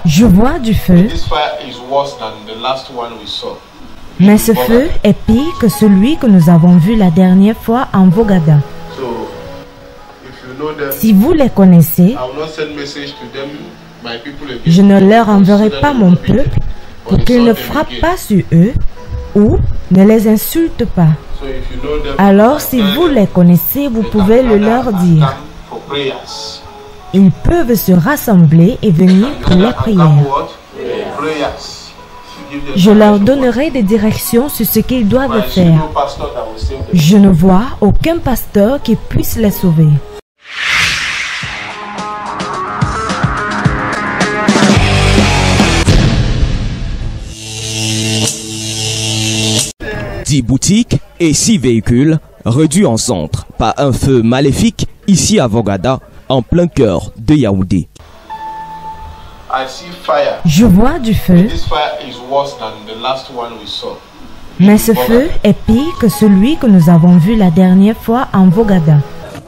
Je vois du feu, mais ce feu est pire que celui que nous avons vu la dernière fois en Vogada. Si vous les connaissez, je ne leur enverrai pas mon peuple pour qu'ils ne frappent pas sur eux ou ne les insultent pas. Alors si vous les connaissez, vous pouvez le leur dire. Ils peuvent se rassembler et venir pour les prières. Je leur donnerai des directions sur ce qu'ils doivent faire. Je ne vois aucun pasteur qui puisse les sauver. Dix boutiques et 6 véhicules réduits en centre par un feu maléfique ici à Vogada, en plein cœur de Yaoundé. Je vois du feu, mais ce feu est pire que celui que nous avons vu la dernière fois en Vogada.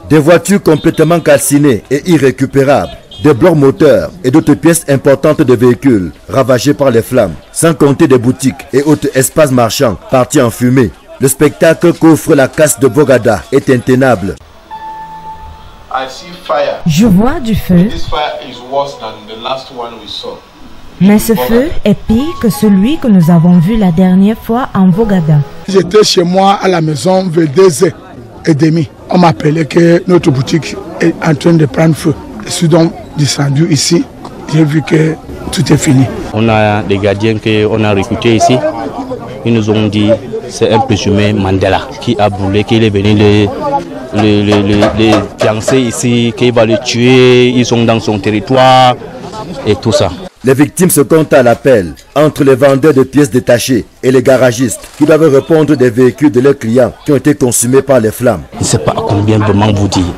Des voitures complètement calcinées et irrécupérables, des blocs moteurs et d'autres pièces importantes de véhicules ravagés par les flammes, sans compter des boutiques et autres espaces marchands partis en fumée. Le spectacle qu'offre la casse de Vogada est intenable. Je vois du feu, mais ce feu est pire que celui que nous avons vu la dernière fois en Vogada. J'étais chez moi à la maison vers 2h30. On m'appelait que notre boutique est en train de prendre feu. Je suis donc descendu ici. J'ai vu que tout est fini. On a des gardiens qu'on a recrutés ici. Ils nous ont dit c'est un présumé Mandela qui a brûlé, qui est venu les fiancés ici, qui va les tuer. Ils sont dans son territoire et tout ça. Les victimes se comptent à l'appel entre les vendeurs de pièces détachées et les garagistes qui doivent répondre des véhicules de leurs clients qui ont été consumés par les flammes. Je ne sais pas combien vraiment vous dire,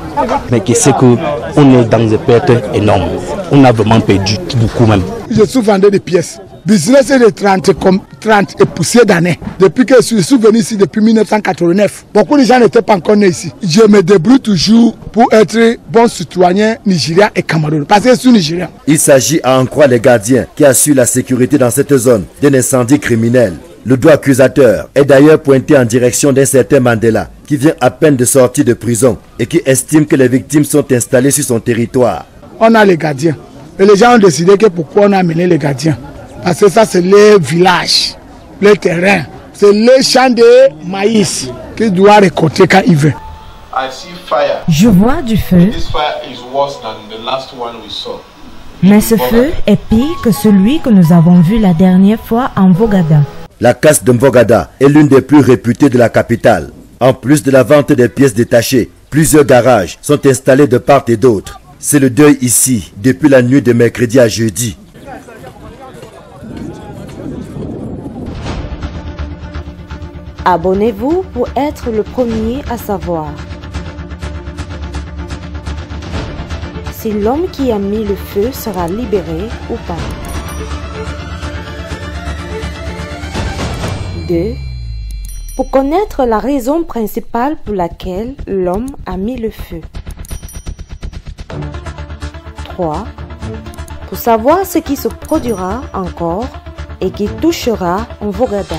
mais je sais qu'on est dans des pertes énormes. On a vraiment perdu beaucoup même. Je suis vendeur de pièces. Business est de 30 et poussières d'années. Depuis que je suis venu ici depuis 1989, beaucoup de gens n'étaient pas encore nés ici. Je me débrouille toujours pour être bon citoyen nigérien et camerounais. Parce que je suis nigérien. Il s'agit à en croire les gardiens qui assurent la sécurité dans cette zone d'un incendie criminel. Le doigt accusateur est d'ailleurs pointé en direction d'un certain Mandela qui vient à peine de sortir de prison et qui estime que les victimes sont installées sur son territoire. On a les gardiens. Et les gens ont décidé que pourquoi on a amené les gardiens. Parce que ça, c'est les villages, les terrains. C'est les champs de maïs qu'ils doivent récolter quand ils veulent. Je vois du feu, mais ce feu est pire que celui que nous avons vu la dernière fois en Vogada. La casse de Vogada est l'une des plus réputées de la capitale. En plus de la vente des pièces détachées, plusieurs garages sont installés de part et d'autre. C'est le deuil ici depuis la nuit de mercredi à jeudi. Abonnez-vous pour être le premier à savoir si l'homme qui a mis le feu sera libéré ou pas. 2. Pour connaître la raison principale pour laquelle l'homme a mis le feu. 3. Pour savoir ce qui se produira encore et qui touchera en Vogada.